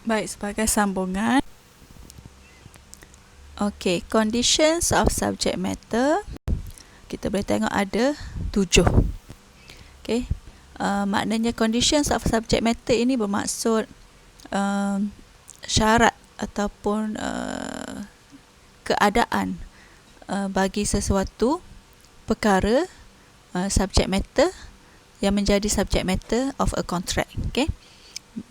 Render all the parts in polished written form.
Baik, sebagai sambungan. Okey, conditions of subject matter. Kita boleh tengok ada 7. Okey. Maknanya conditions of subject matter ini bermaksud syarat ataupun keadaan bagi sesuatu perkara subject matter yang menjadi subject matter of a contract. Okey.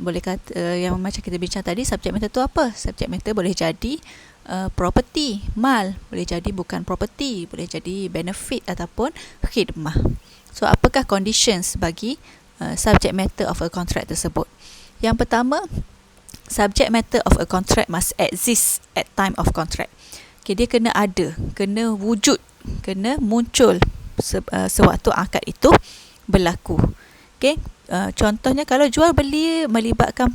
Boleh kata yang macam kita bincang tadi, subject matter tu apa? Subject matter boleh jadi property, mal, boleh jadi bukan property, boleh jadi benefit ataupun khidmah. So apakah conditions bagi subject matter of a contract tersebut? Yang pertama, subject matter of a contract must exist at time of contract. Okay, dia kena ada, kena wujud, kena muncul sewaktu akad itu berlaku. Okay, contohnya kalau jual beli melibatkan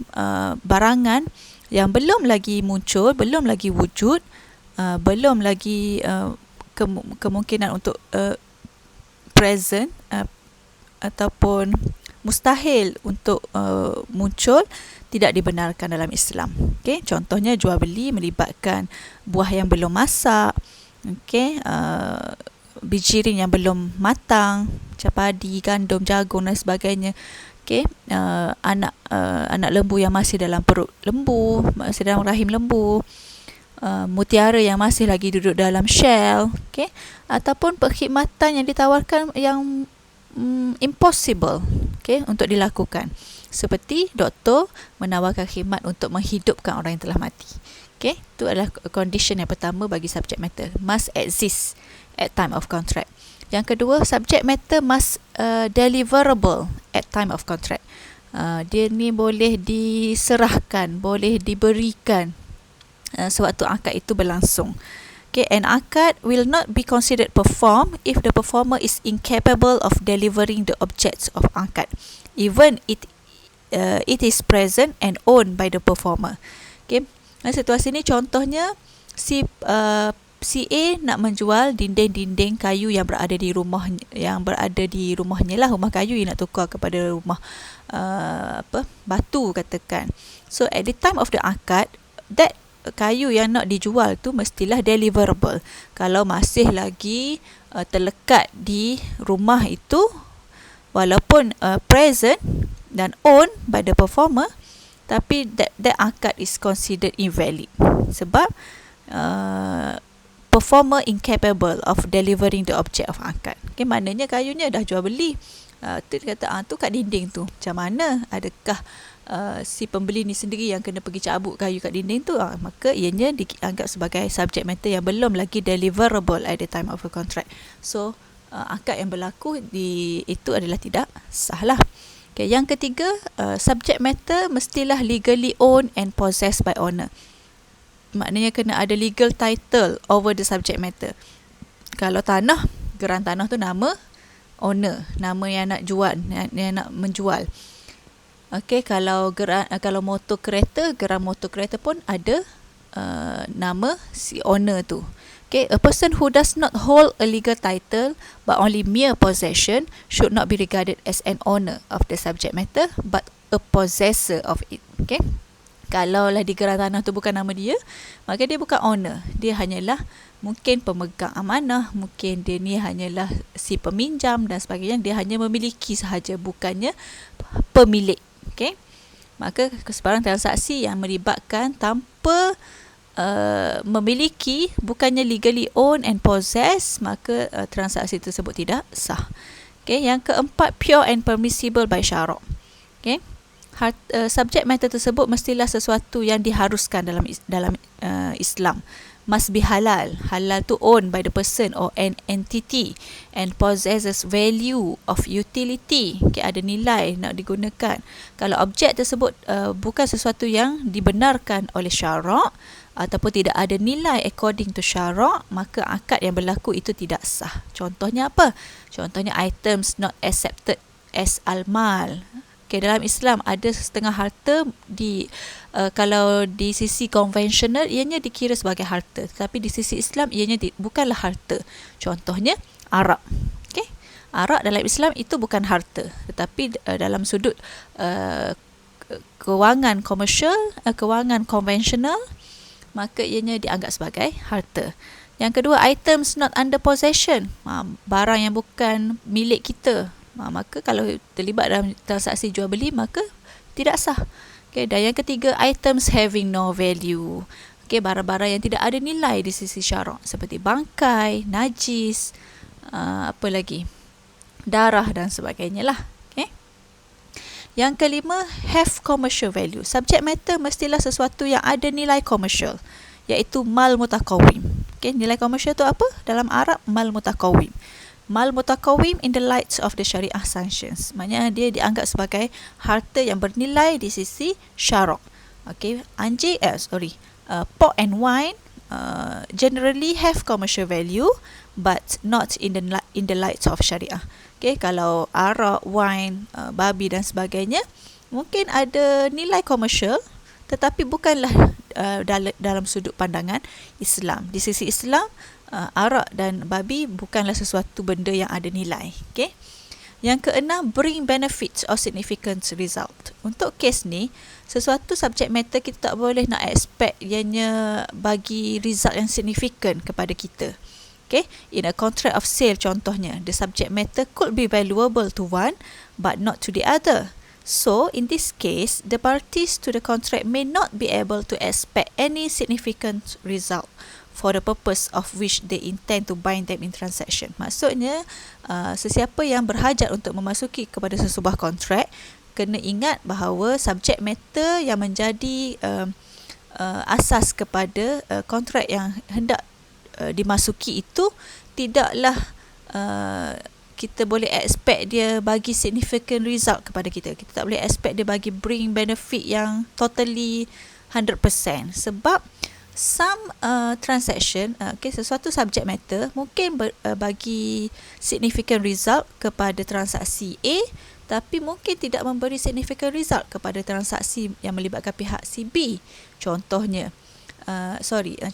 barangan yang belum lagi muncul, belum lagi wujud, belum lagi kemungkinan untuk present ataupun mustahil untuk muncul, tidak dibenarkan dalam Islam. Okay, contohnya jual beli melibatkan buah yang belum masak, okay, bijirin yang belum matang, macam padi, gandum, jagung dan sebagainya. Okay, anak lembu yang masih dalam perut lembu, masih dalam rahim lembu, mutiara yang masih lagi duduk dalam shell, okay, ataupun perkhidmatan yang ditawarkan yang impossible, okay, untuk dilakukan. Seperti doktor menawarkan khidmat untuk menghidupkan orang yang telah mati. Okay, itu adalah condition yang pertama bagi subject matter, must exist at time of contract. Yang kedua, subject matter must deliverable at time of contract. Dia ni boleh diserahkan, boleh diberikan sewaktu akad itu berlangsung. Okay, an akad will not be considered performed if the performer is incapable of delivering the objects of akad, even it is present and owned by the performer. Okay, situasi ni contohnya si A nak menjual dinding-dinding kayu yang berada di rumahnya lah, rumah kayu yang nak tukar kepada rumah batu katakan. So at the time of the akad, that kayu yang nak dijual tu mestilah deliverable. Kalau masih lagi terlekat di rumah itu, walaupun present dan owned by the performer, tapi that akad is considered invalid sebab performer incapable of delivering the object of akad. Okay, maknanya kayunya dah jual beli. Tu kata, tu kat dinding tu. Macam mana? Adakah si pembeli ni sendiri yang kena pergi cabut kayu kat dinding tu? Maka ianya dianggap sebagai subject matter yang belum lagi deliverable at the time of a contract. So, akad yang berlaku itu adalah tidak sah lah. Okay, yang ketiga, subject matter mestilah legally owned and possessed by owner. Maknanya kena ada legal title over the subject matter. Kalau tanah, geran tanah tu nama owner, nama yang nak jual, yang nak menjual. Okey, kalau motor kereta, geran motor kereta pun ada nama si owner tu. Okay, a person who does not hold a legal title but only mere possession should not be regarded as an owner of the subject matter but a possessor of it. Okay, kalau lah di geran tanah tu bukan nama dia, maka dia bukan owner. Dia hanyalah mungkin pemegang amanah, mungkin dia ni hanyalah si peminjam dan sebagainya. Dia hanya memiliki sahaja, bukannya pemilik. Okay, maka sebarang transaksi yang melibatkan tanpa memiliki, bukannya legally owned and possessed, maka transaksi tersebut tidak sah. Okay, yang keempat, pure and permissible by syarak. Okay, subject matter tersebut mestilah sesuatu yang diharuskan dalam Islam. Must be halal. Halal tu owned by the person or an entity and possesses value of utility. Okay, ada nilai nak digunakan. Kalau objek tersebut bukan sesuatu yang dibenarkan oleh syarak ataupun tidak ada nilai according to syarak, maka akad yang berlaku itu tidak sah. Contohnya apa? Contohnya items not accepted as al-mal. Okay, dalam Islam ada setengah harta kalau di sisi konvensional ianya dikira sebagai harta, tetapi di sisi Islam ianya bukanlah harta. Contohnya arak. Arak dalam Islam itu bukan harta, tetapi dalam sudut kewangan komersial, kewangan konvensional, maka ianya dianggap sebagai harta. Yang kedua, items not under possession, barang yang bukan milik kita, maka kalau terlibat dalam transaksi jual beli maka tidak sah. Okay, dan yang ketiga, items having no value. Okay, barang-barang yang tidak ada nilai di sisi syarak, seperti bangkai, najis, apa lagi, darah dan sebagainya lah. Okay. Yang kelima, have commercial value. Subject matter mestilah sesuatu yang ada nilai komersial, iaitu mal mutakawim. Okay, nilai komersial tu apa? Dalam Arab, mal mutakawim. Mal mutakawim in the light of the Syariah sanctions. Maknanya dia dianggap sebagai harta yang bernilai di sisi syarak. Okay, pork and wine generally have commercial value, but not in the light of Syariah. Okay, kalau arak, wine, babi dan sebagainya mungkin ada nilai komersial, tetapi bukanlah dalam sudut pandangan Islam. Di sisi Islam, arak dan babi bukanlah sesuatu benda yang ada nilai. Okay? Yang keenam, bring benefits or significant result. Untuk kes ni, sesuatu subject matter kita tak boleh nak expect ianya bagi result yang signifikan kepada kita. Okay? In a contract of sale contohnya, the subject matter could be valuable to one but not to the other. So, in this case, the parties to the contract may not be able to expect any significant result for the purpose of which they intend to bind them in transaction. Maksudnya, sesiapa yang berhajat untuk memasuki kepada sesebuah kontrak, kena ingat bahawa subject matter yang menjadi asas kepada kontrak yang hendak dimasuki itu tidaklah kita boleh expect dia bagi significant result kepada kita. Kita tak boleh expect dia bagi bring benefit yang totally 100%. Sebab some transaction, sesuatu subject matter mungkin bagi significant result kepada transaksi A, tapi mungkin tidak memberi significant result kepada transaksi yang melibatkan pihak si B. Contohnya,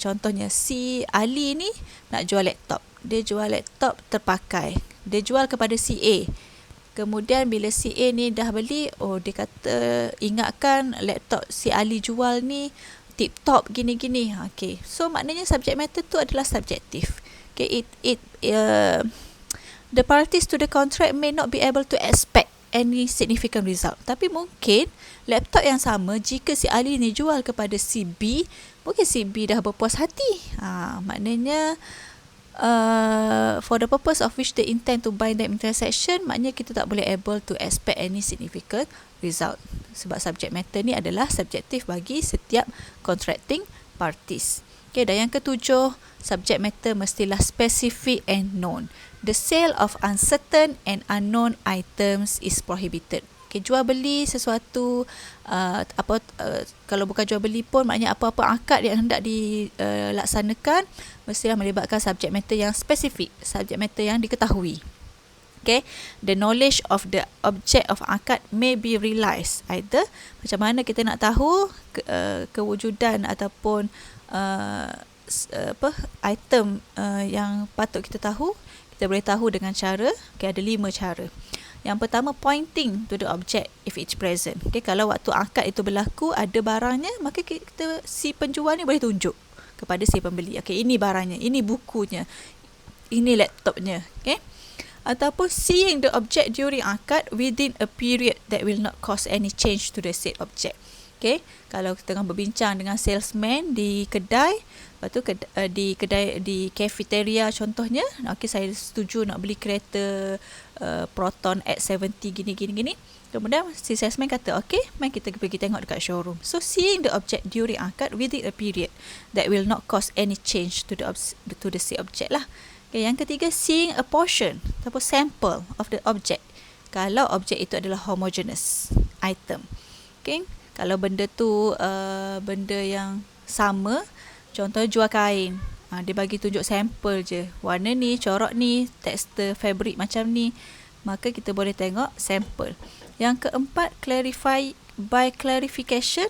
contohnya si Ali ni nak jual laptop. Dia jual laptop terpakai. Dia jual kepada si A. Kemudian bila si A ni dah beli, dia kata, ingatkan laptop si Ali jual ni tip-top gini-gini. Okay. So maknanya subject matter tu adalah subjektif. Okay. The parties to the contract may not be able to expect any significant result. Tapi mungkin laptop yang sama, jika si Ali ni jual kepada si B, mungkin si B dah berpuas hati. Maknanya for the purpose of which they intend to bind them in transaction, maknanya kita tak boleh able to expect any significant result. Sebab subject matter ni adalah subjektif bagi setiap contracting parties. Okay, dan yang ketujuh, subject matter mestilah specific and known. The sale of uncertain and unknown items is prohibited. Okay, jual beli sesuatu, kalau bukan jual beli pun, maknanya apa-apa akad yang hendak dilaksanakan mestilah melibatkan subject matter yang spesifik, subject matter yang diketahui. Okay, the knowledge of the object of akad may be realized. Either macam mana kita nak tahu kewujudan ataupun item yang patut kita tahu. Kita boleh tahu dengan cara, ada 5 cara. Yang pertama, pointing to the object if it's present. Okay, kalau waktu akad itu berlaku ada barangnya, maka si penjual ni boleh tunjuk kepada si pembeli. Okay, ini barangnya, ini bukunya, ini laptopnya. Okay. Ataupun seeing the object during akad within a period that will not cause any change to the said object. Okay, kalau kita tengah berbincang dengan salesman di kedai, lepas tu di cafeteria contohnya, okay, saya setuju nak beli kereta Proton X70 gini. Kemudian si salesman kata, okay, mari kita pergi tengok dekat showroom. So seeing the object during akad within a period that will not cause any change to the said object lah. Okay, yang ketiga, seeing a portion ataupun sample of the object. Kalau objek itu adalah homogeneous item. Okay, kalau benda tu benda yang sama, contohnya jual kain, dia bagi tunjuk sampel je, warna ni, corak ni, tekstur fabric macam ni, maka kita boleh tengok sampel. Yang keempat, clarify by clarification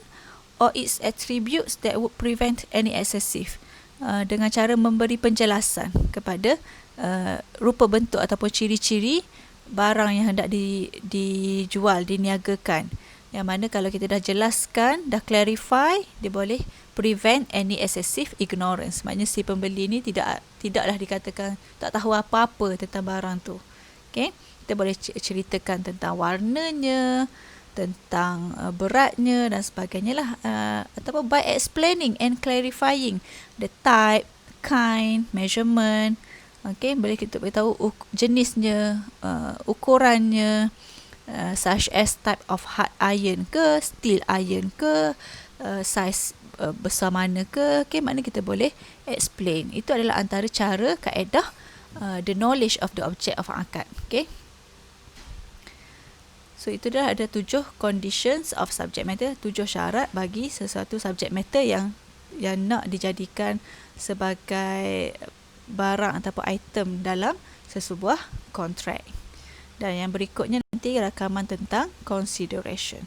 or its attributes that would prevent any excessive, dengan cara memberi penjelasan kepada rupa bentuk ataupun ciri-ciri barang yang hendak dijual, diniagakan. Yang mana kalau kita dah jelaskan, dah clarify, dia boleh prevent any excessive ignorance. Maknanya si pembeli ni tidaklah dikatakan tak tahu apa-apa tentang barang tu. Okay? Kita boleh ceritakan tentang warnanya, tentang beratnya dan sebagainya lah. Ataupun by explaining and clarifying the type, kind, measurement. Okay, boleh kita beritahu jenisnya, ukurannya, such as type of hard iron ke, steel iron ke, size besar mana ke. Okay, maknanya kita boleh explain. Itu adalah antara cara, kaedah, the knowledge of the object of akad. Okay. So itu dah ada 7 conditions of subject matter, 7 syarat bagi sesuatu subject matter yang nak dijadikan sebagai barang ataupun item dalam sesebuah kontrak. Dan yang berikutnya nanti rakaman tentang consideration.